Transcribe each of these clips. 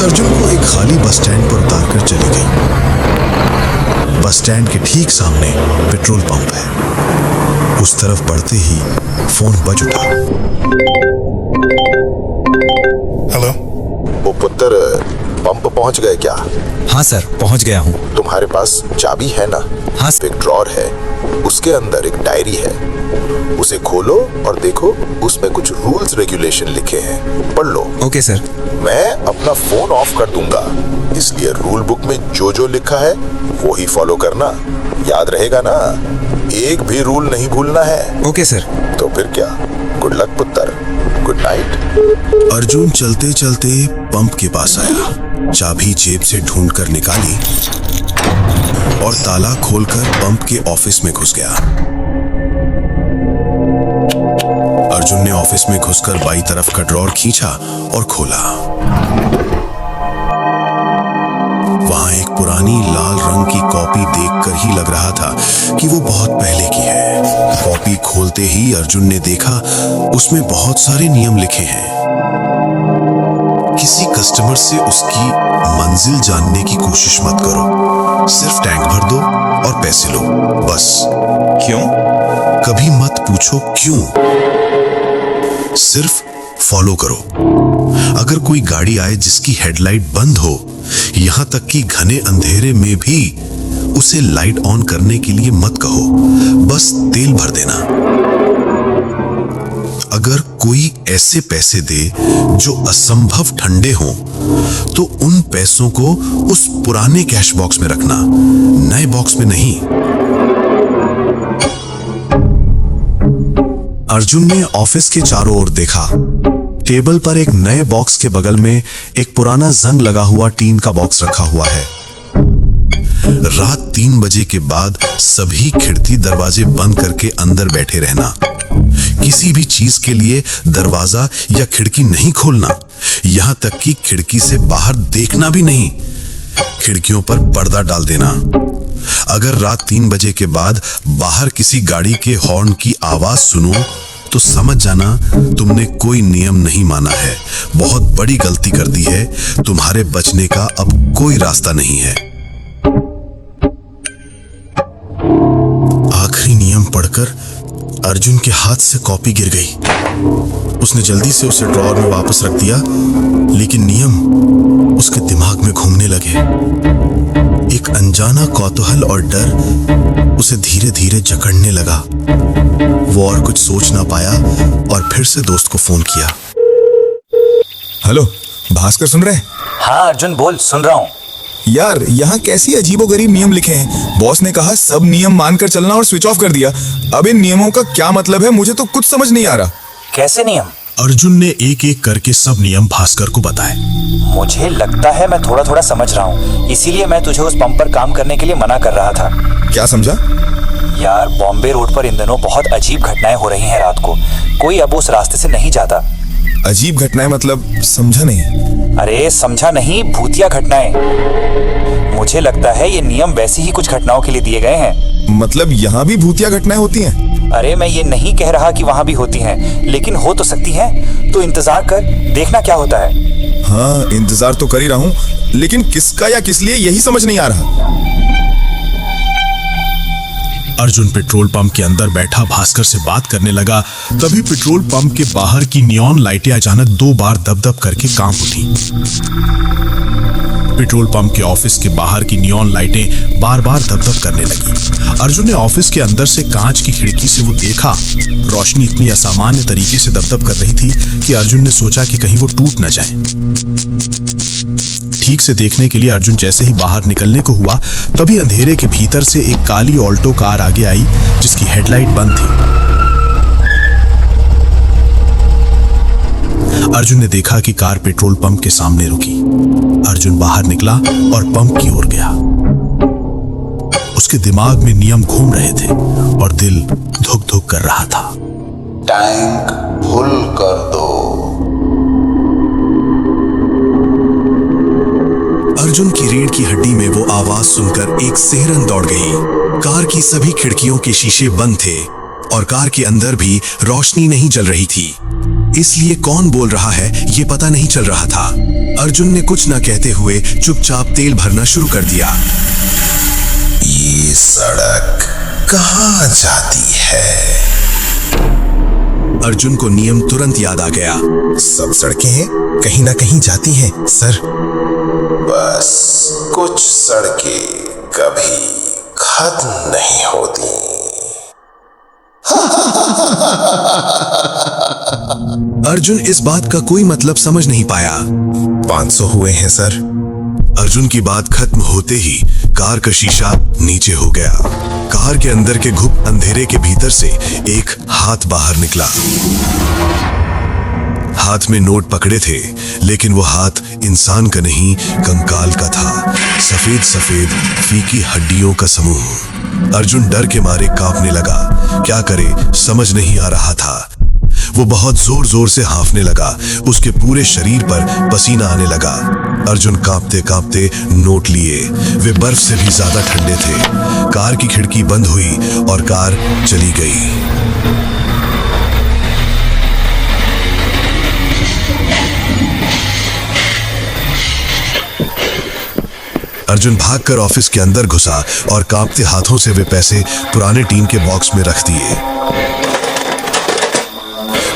अर्जुन को एक खाली बस स्टैंड पर उतारकर चली गई। बस स्टैंड के ठीक सामने पेट्रोल पंप है। उस तरफ बढ़ते ही फोन बज उठा। हेलो। वो पुत्र, पंप पहुंच गए क्या? हाँ सर, पहुंच गया हूँ। तुम्हारे पास चाबी है ना? हाँ। एक ड्रॉर है, उसके अंदर एक डायरी है, उसे खोलो और देखो, उसमें कुछ रूल्स रेगुलेशन लिखे हैं, पढ़ लो। Okay sir. मैं अपना फोन ऑफ कर दूंगा, इसलिए रूल बुक में जो जो लिखा है वो ही फॉलो करना। याद रहेगा ना? एक भी रूल नहीं भूलना है। Okay sir. तो फिर क्या, गुड लक पुत्र, गुड नाइट। अर्जुन चलते चलते पंप के पास आया, चाबी जेब से ढूंढकर निकाली और ताला खोलकर पंप के ऑफिस में घुस गया। अर्जुन ने ऑफिस में घुसकर बाईं तरफ का ड्रॉर खींचा और खोला। वहां एक पुरानी लाल रंग की कॉपी देखकर ही लग रहा था कि वो बहुत पहले की है। कॉपी खोलते ही अर्जुन ने देखा उसमें बहुत सारे नियम लिखे हैं। किसी कस्टमर से उसकी मंजिल जानने की कोशिश मत करो, सिर्फ टैंक भर दो और पैसे लो, बस। क्यों? कभी मत पूछो क्यों, सिर्फ फॉलो करो। अगर कोई गाड़ी आए जिसकी हेडलाइट बंद हो, यहां तक कि घने अंधेरे में भी, उसे लाइट ऑन करने के लिए मत कहो, बस तेल भर देना। अगर कोई ऐसे पैसे दे जो असंभव ठंडे हों, तो उन पैसों को उस पुराने कैश बॉक्स में रखना, नए बॉक्स में नहीं। अर्जुन ने ऑफिस के चारों ओर देखा। टेबल पर एक नए बॉक्स के बगल में एक पुराना जंग लगा हुआ टीन का बॉक्स रखा हुआ है। रात 3 बजे के बाद सभी खिड़की दरवाजे बंद करके अंदर बैठे रहना। किसी भी चीज के लिए दरवाजा या खिड़की नहीं खोलना, यहां तक कि खिड़की से बाहर देखना भी नहीं। खिड़कियों पर पर्दा डाल देना। अगर रात 3 बजे के बाद बाहर किसी गाड़ी के हॉर्न की आवाज सुनो, तो समझ जाना तुमने कोई नियम नहीं माना है, बहुत बड़ी गलती कर दी है। तुम्हारे बचने का अब कोई रास्ता नहीं है। आखिरी नियम पढ़कर अर्जुन के हाथ से कॉपी गिर गई। उसने जल्दी से उसे ड्रॉअर में वापस रख दिया, लेकिन नियम उसके दिमाग में घूमने लगे। एक अनजाना कौतूहल और डर उसे धीरे धीरे जकड़ने लगा। वो और कुछ सोच ना पाया और फिर से दोस्त को फोन किया। हेलो, भास्कर सुन रहे हैं? हाँ अर्जुन बोल, सुन रहा हूँ। यार, यहाँ कैसी अजीबोगरीब नियम लिखे हैं। बॉस ने कहा सब नियम मानकर चलना और स्विच ऑफ कर दिया। अब इन नियमों का क्या मतलब है, मुझे तो कुछ समझ नहीं आ रहा। कैसे नियम? अर्जुन ने एक एक करके सब नियम भास्कर को बताए। मुझे लगता है मैं थोड़ा थोड़ा समझ रहा हूँ, इसीलिए मैं तुझे उस पंप पर काम करने के लिए मना कर रहा था। क्या समझा? यार, बॉम्बे रोड पर इन दिनों बहुत अजीब घटनाएं हो रही हैं रात को। कोई अब उस रास्ते से नहीं जाता। अजीब घटनाएं मतलब समझा नहीं। अरे समझा नहीं, भूतिया घटनाएं। मुझे लगता है ये नियम वैसी ही कुछ घटनाओं के लिए दिए गए हैं। मतलब यहाँ भी भूतिया घटनाएं होती हैं? अरे मैं ये नहीं कह रहा कि वहाँ भी होती हैं, लेकिन हो तो सकती हैं। तो इंतजार कर, देखना क्या होता है। हाँ, इंतजार तो कर ही रहा हूँ, लेकिन किसका या किस लिए यही समझ नहीं आ रहा। अर्जुन पेट्रोल पंप के अंदर बैठा भास्कर से बात करने लगा। तभी पेट्रोल पंप के बाहर की नियॉन लाइटें अचानक 2 बार दब-दब करके कांप उठी। पेट्रोल पंप के ऑफिस के बाहर की नियॉन लाइटें बार-बार दब-दब करने लगी। अर्जुन ने ऑफिस के अंदर से कांच की खिड़की से वो देखा। रोशनी इतनी असामान्य तरीके से दब-दब कर रही थी कि अर्जुन ने सोचा कि कहीं वो टूट न जाए। ठीक से देखने के लिए अर्जुन जैसे ही बाहर निकलने को हुआ, तभी अंधेरे के भीतर से एक काली ऑल्टो कार आगे आई, जिसकी हेडलाइट बंद थी। अर्जुन ने देखा कि कार पेट्रोल पंप के सामने रुकी। अर्जुन बाहर निकला और पंप की ओर गया। उसके दिमाग में नियम घूम रहे थे और दिल धुक धुक कर रहा था। टैंक फुल कर दो। अर्जुन की रीढ़ की हड्डी में वो आवाज सुनकर एक सिहरन दौड़ गई। कार की सभी खिड़कियों के शीशे बंद थे और कार के अंदर भी रोशनी नहीं जल रही थी। इसलिए कौन बोल रहा है ये पता नहीं चल रहा था। अर्जुन ने कुछ न कहते हुए चुपचाप तेल भरना शुरू कर दिया। ये सड़क कहाँ जाती है? अर्जुन को नियम तुरंत याद आ गया। सब सड़कें कहीं ना कहीं जाती हैं सर। बस कुछ सड़कें कभी खत्म नहीं होती। अर्जुन इस बात का कोई मतलब समझ नहीं पाया। 500 हुए हैं सर। अर्जुन की बात खत्म होते ही कार का शीशा नीचे हो गया। कार के अंदर के घुप अंधेरे के भीतर से एक हाथ बाहर निकला। हाथ में नोट पकड़े थे, लेकिन वो हाथ इंसान का नहीं, कंकाल का था। सफेद सफेद फीकी हड्डियों का समूह। अर्जुन डर के मारे कांपने लगा। क्या करे समझ नहीं आ रहा था। वो बहुत जोर जोर से हांफने लगा। उसके पूरे शरीर पर पसीना आने लगा। अर्जुन कांपते कांपते नोट लिए। वे बर्फ से भी ज्यादा ठंडे थे। कार की खिड़की बंद हुई और कार चली गई। अर्जुन भागकर ऑफिस के अंदर घुसा और कांपते हाथों से वे पैसे पुराने टीन के बॉक्स में रख दिए।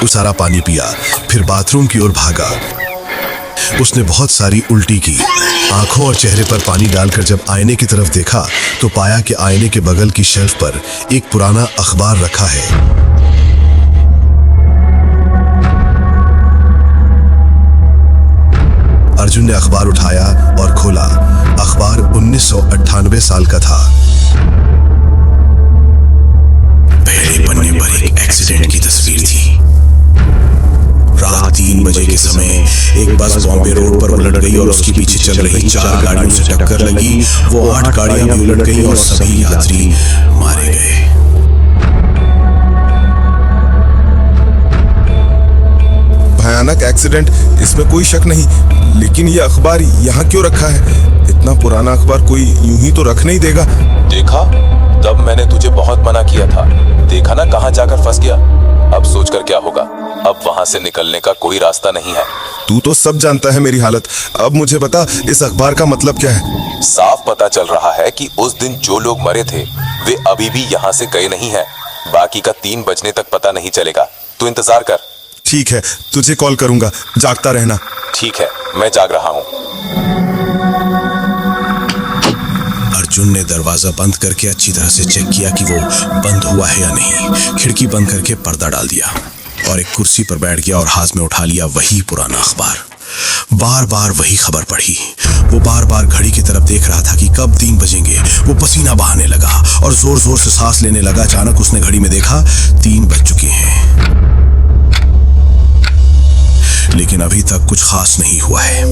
वो सारा पानी पिया, फिर बाथरूम की ओर भागा। उसने बहुत सारी उल्टी की। आंखों और चेहरे पर पानी डालकर जब आईने की तरफ देखा तो पाया कि आईने के बगल की शेल्फ पर एक पुराना अखबार रखा है। अर्जुन ने अखबार उठाया और खोला। अखबार 1998 साल का था। पहले पन्ने पर एक एक्सीडेंट की तस्वीर थी। रात 3 बजे के समय एक बस बॉम्बे रोड पर उलट गई और उसके पीछे चल रही 4 गाड़ियों से टक्कर लगी। वो 8 गाड़ियां भी उलट गई और सभी यात्री मारे गए। भयानक एक्सीडेंट, इसमें कोई शक नहीं, लेकिन ये अखबार यहाँ क्यों रखा है? इतना पुराना अखबार कोई यूं ही तो रख नहीं देगा। देखा, तब मैंने तुझे बहुत मना किया था। देखा ना कहाँ जाकर फंस गया। अब सोचकर क्या होगा? अब वहां से निकलने का कोई रास्ता नहीं है। तू तो सब जानता है मेरी हालत। अब मुझे बता, इस अखबार का मतलब क्या है? साफ पता चल रहा है कि उस दिन जो लोग मरे थे वे अभी भी यहाँ से गए नहीं हैं। बाकी का 3 बजने तक पता नहीं चलेगा। तू इंतजार कर। ठीक है, तुझे कॉल करूंगा, जागता रहना। ठीक है, मैं जाग रहा हूँ। अर्जुन ने दरवाजा बंद करके अच्छी तरह से चेक किया कि वो बंद हुआ है या नहीं। खिड़की बंद करके पर्दा डाल दिया और एक कुर्सी पर बैठ गया और हाथ में उठा लिया वही पुराना अखबार। बार बार वही खबर पढ़ी। वो बार बार घड़ी की तरफ देख रहा था कि कब 3 बजेंगे। वो पसीना बहाने लगा और जोर जोर से सांस लेने लगा। अचानक उसने घड़ी में देखा 3 बज चुके हैं, लेकिन अभी तक कुछ खास नहीं हुआ है।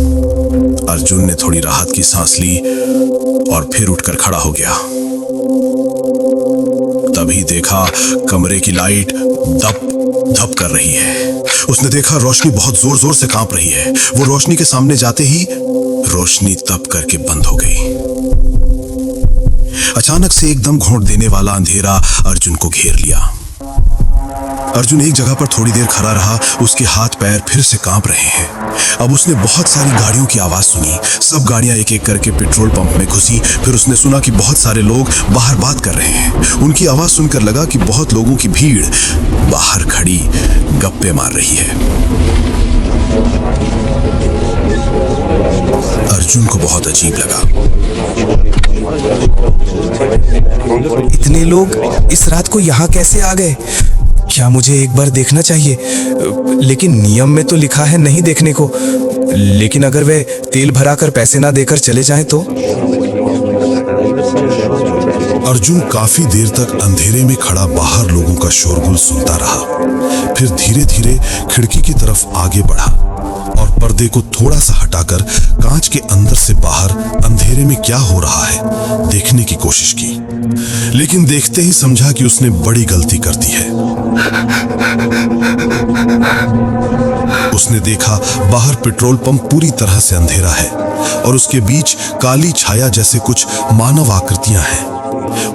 अर्जुन ने थोड़ी राहत की सांस ली और फिर उठकर खड़ा हो गया। तभी देखा कमरे की लाइट धप धप कर रही है। उसने देखा रोशनी बहुत जोर जोर से कांप रही है। वो रोशनी के सामने जाते ही रोशनी तप करके बंद हो गई। अचानक से एकदम घोंट देने वाला अंधेरा अर्जुन को घेर लिया। अर्जुन एक जगह पर थोड़ी देर खड़ा रहा। उसके हाथ पैर फिर से कांप रहे हैं। अब उसने बहुत सारी गाड़ियों की आवाज सुनी। सब गाड़ियां एक एक करके पेट्रोल पंप में घुसी। फिर उसने सुना कि बहुत सारे लोग बाहर बात कर रहे हैं। उनकी आवाज सुनकर लगा कि बहुत लोगों की भीड़ बाहर खड़ी गप्पे मार रही है। अर्जुन को बहुत अजीब लगा। इतने लोग इस रात को यहाँ कैसे आ गए? क्या मुझे एक बार देखना चाहिए? लेकिन नियम में तो लिखा है नहीं देखने को। लेकिन अगर वे तेल भरा कर पैसे ना देकर चले जाएं तो? अर्जुन काफी देर तक अंधेरे में खड़ा बाहर लोगों का शोरगुल सुनता रहा। फिर धीरे धीरे खिड़की की तरफ आगे बढ़ा और पर्दे को थोड़ा सा हटाकर कांच के अंदर से बाहर अंधेरे में क्या हो रहा है देखने की कोशिश की। लेकिन देखते ही समझा कि उसने बड़ी गलती कर दी है। उसने देखा बाहर पेट्रोल पंप पूरी तरह से अंधेरा है और उसके बीच काली छाया जैसे कुछ मानव आकृतियां हैं।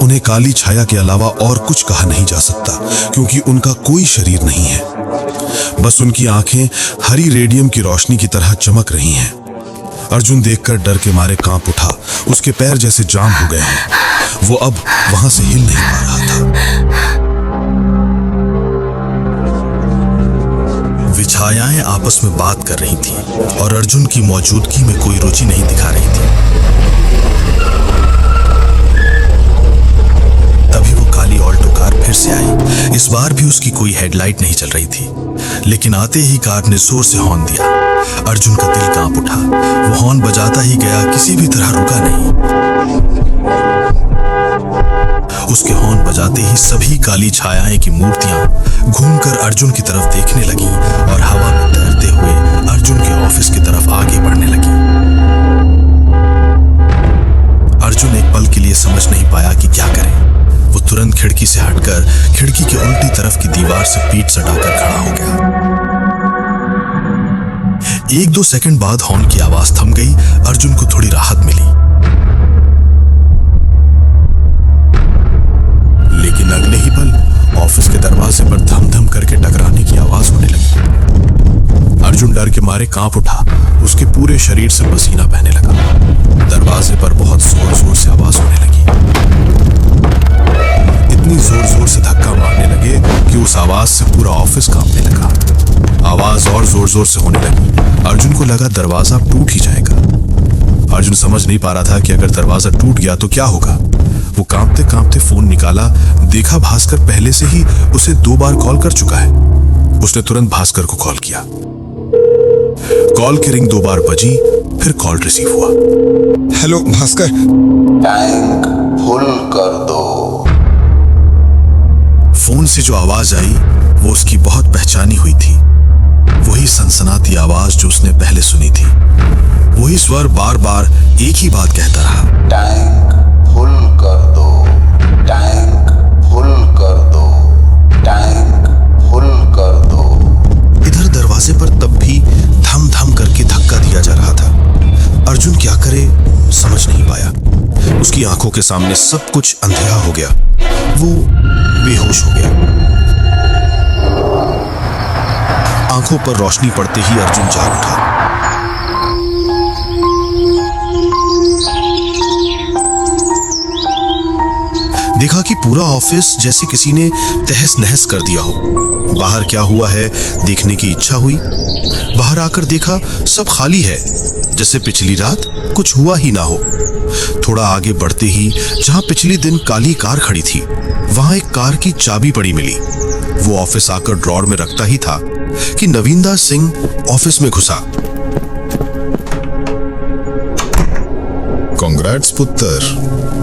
उन्हें काली छाया के अलावा और कुछ कहा नहीं जा सकता, क्योंकि उनका कोई शरीर नहीं है। बस उनकी आंखें हरी रेडियम की रोशनी की तरह चमक रही हैं। अर्जुन देखकर डर के मारे कांप उठा। उसके पैर जैसे जाम हो गए हैं। वो अब वहां से हिल नहीं पा रहा था। विछायाएं आपस में बात कर रही थीं और अर्जुन की मौजूदगी में कोई रुचि नहीं दिखा रही थी। तभी वो काली ऑल्टो कार फिर से आई। इस बार भी उसकी कोई हेडलाइट नहीं चल रही थी, लेकिन आते ही कार ने जोर से हॉर्न दिया। अर्जुन का दिल कांप उठा। वो हॉर्न बजाता ही गया, किसी भी तरह रुका नहीं। उसके हॉर्न बजाते ही सभी काली छायाएं की मूर्तियां घूमकर अर्जुन की तरफ देखने लगी और हवा में तैरते हुए अर्जुन के ऑफिस की तरफ आगे बढ़ने लगी। अर्जुन एक पल के लिए समझ नहीं पाया कि क्या करे। वो तुरंत खिड़की से हटकर खिड़की के उल्टी तरफ की दीवार से पीठ सटाकर खड़ा हो गया। 1-2 सेकंड बाद हॉर्न की आवाज थम गई। अर्जुन को थोड़ी राहत मिली, लेकिन अगले ही पल ऑफिस के दरवाजे पर धम धम करके टकराने की आवाज होने लगी। अर्जुन डर के मारे कांप उठा। उसके पूरे शरीर से पसीना बहने लगा। दरवाजे पर बहुत जोर जोर से आवाज होने लगी। इतनी जोर जोर से धक्का मारने लगे कि उस आवाज से पूरा ऑफिस कांपने लगा। आवाज और जोर जोर से होने लगी। अर्जुन को लगा दरवाजा टूट ही जाएगा। अर्जुन समझ नहीं पा रहा था कि अगर दरवाजा टूट गया तो क्या होगा। वो कांपते कांपते फोन निकाला। देखा भास्कर पहले से ही उसे 2 बार कॉल कर चुका है। उसने तुरंत भास्कर को कॉल किया। कॉल की रिंग 2 बार बजी, फिर कॉल रिसीव हुआ। हेलो भास्कर। टैंक फुल कर दो। फोन से जो आवाज आई वो उसकी बहुत पहचानी हुई थी। वही सनसनाती आवाज जो उसने पहले सुनी थी। वही स्वर बार बार एक ही बात कहता रहा, टैंक फुल कर दो, टैंक फुल कर दो, टैंक फुल कर दो। इधर दरवाजे पर तब भी धम धम करके धक्का दिया जा रहा था। अर्जुन क्या करे समझ नहीं पाया। उसकी आंखों के सामने सब कुछ अंधेरा हो गया। वो बेहोश हो गया। आंखों पर रोशनी पड़ते ही अर्जुन जाग उठा। देखा कि पूरा ऑफिस जैसे किसी ने तहस नहस कर दिया हो। बाहर क्या हुआ है देखने की इच्छा हुई। बाहर आकर देखा सब खाली है, जैसे पिछली रात कुछ हुआ ही ना हो। थोड़ा आगे बढ़ते ही जहां पिछले दिन काली कार खड़ी थी, वहां एक कार की चाबी पड़ी मिली। वो ऑफिस आकर ड्रॉर में रखता ही था कि नवीनदास सिंह ऑफिस में घुसा। कांग्रेट्स पुत्र,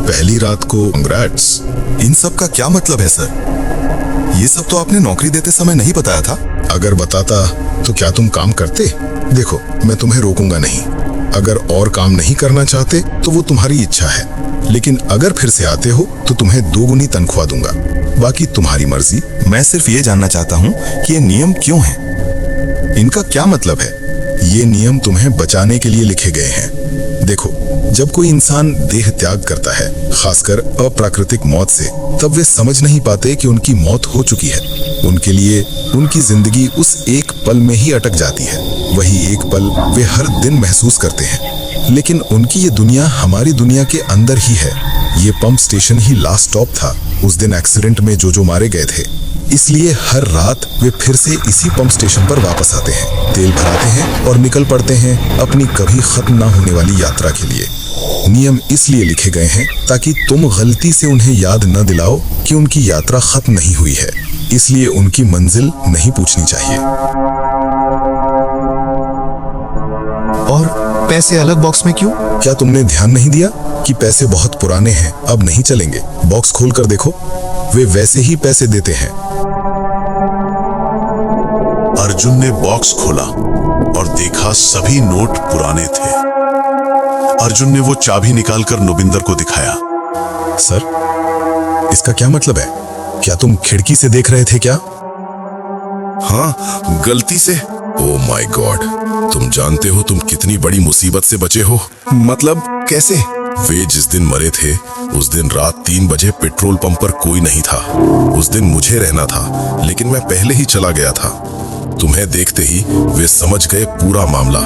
पहली रात को कांग्रेट्स। इन सब का क्या मतलब है सर? ये सब तो आपने नौकरी देते समय नहीं बताया था। अगर बताता तो क्या तुम काम करते? देखो, मैं तुम्हें रोकूंगा नहीं। अगर और काम नहीं करना चाहते तो वो तुम्हारी इच्छा है, लेकिन अगर फिर से आते हो तो तुम्हें 2 गुनी तनख्वाह दूंगा। बाकी तुम्हारी मर्जी। मैं सिर्फ ये जानना चाहता हूँ कि ये नियम क्यों हैं? इनका क्या मतलब है? ये नियम तुम्हें बचाने के लिए लिखे गए हैं। देखो, जब कोई इंसान देह त्याग करता है, खासकर अप्राकृतिक मौत से, तब वे समझ नहीं पाते कि उनकी मौत हो चुकी है। उनके लिए उनकी जिंदगी उस एक पल में ही अटक जाती है। वही एक पल वे हर दिन महसूस करते हैं। लेकिन उनकी ये दुनिया हमारी दुनिया के अंदर ही है। ये पंप स्टेशन ही लास्ट स्टॉप था उस दिन एक्सीडेंट में जो मारे गए थे। इसलिए हर रात वे फिर से इसी पंप स्टेशन पर वापस आते हैं, तेल भराते हैं और निकल पड़ते हैं अपनी कभी खत्म ना होने वाली यात्रा के लिए। नियम इसलिए लिखे गए हैं ताकि तुम गलती से उन्हें याद न दिलाओ कि उनकी यात्रा खत्म नहीं हुई है। इसलिए उनकी मंजिल नहीं पूछनी चाहिए। और पैसे अलग बॉक्स में क्यों? क्या तुमने ध्यान नहीं दिया कि पैसे बहुत पुराने हैं, अब नहीं चलेंगे? बॉक्स खोल कर देखो, वे वैसे ही पैसे देते हैं। अर्जुन ने बॉक्स खोला और देखा सभी नोट पुराने थे। अर्जुन ने वो चाबी निकालकर नुबिंदर को दिखाया। सर, इसका क्या मतलब है? क्या तुम खिड़की से देख रहे थे क्या? हाँ, गलती से। ओह माय गॉड, तुम जानते हो तुम कितनी बड़ी मुसीबत से बचे हो? मतलब कैसे? वे जिस दिन मरे थे उस दिन रात 3 बजे पेट्रोल पंप पर कोई नहीं था। उस दिन मुझे रहना था, लेकिन मैं पहले ही चला गया था। तुम्हें देखते ही वे समझ गए पूरा मामला।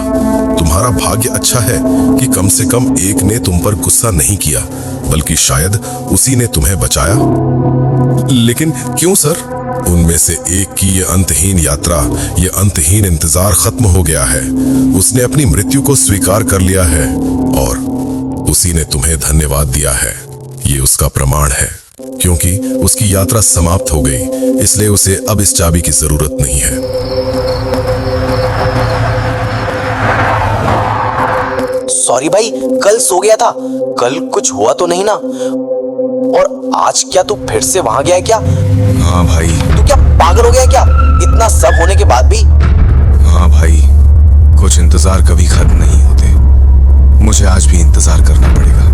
तुम्हारा भाग्य अच्छा है कि कम से कम एक ने तुम पर गुस्सा नहीं किया, बल्कि शायद उसी ने तुम्हें बचाया। लेकिन क्यों सर? उनमें से एक की ये अंतहीन यात्रा, ये अंतहीन इंतजार खत्म हो गया है। उसने अपनी मृत्यु को स्वीकार कर लिया है और उसी ने तुम्हें धन्यवाद दिया है। ये उसका प्रमाण है, क्योंकि उसकी यात्रा समाप्त हो गई, इसलिए उसे अब इस चाबी की जरूरत नहीं है। सॉरी भाई, कल सो गया था। कल कुछ हुआ तो नहीं ना? और आज क्या तू फिर से वहां गया है क्या? हाँ भाई। तू क्या पागल हो गया है क्या? इतना सब होने के बाद भी? हाँ भाई, कुछ इंतजार कभी खत्म नहीं होते। मुझे आज भी इंतजार करना पड़ेगा।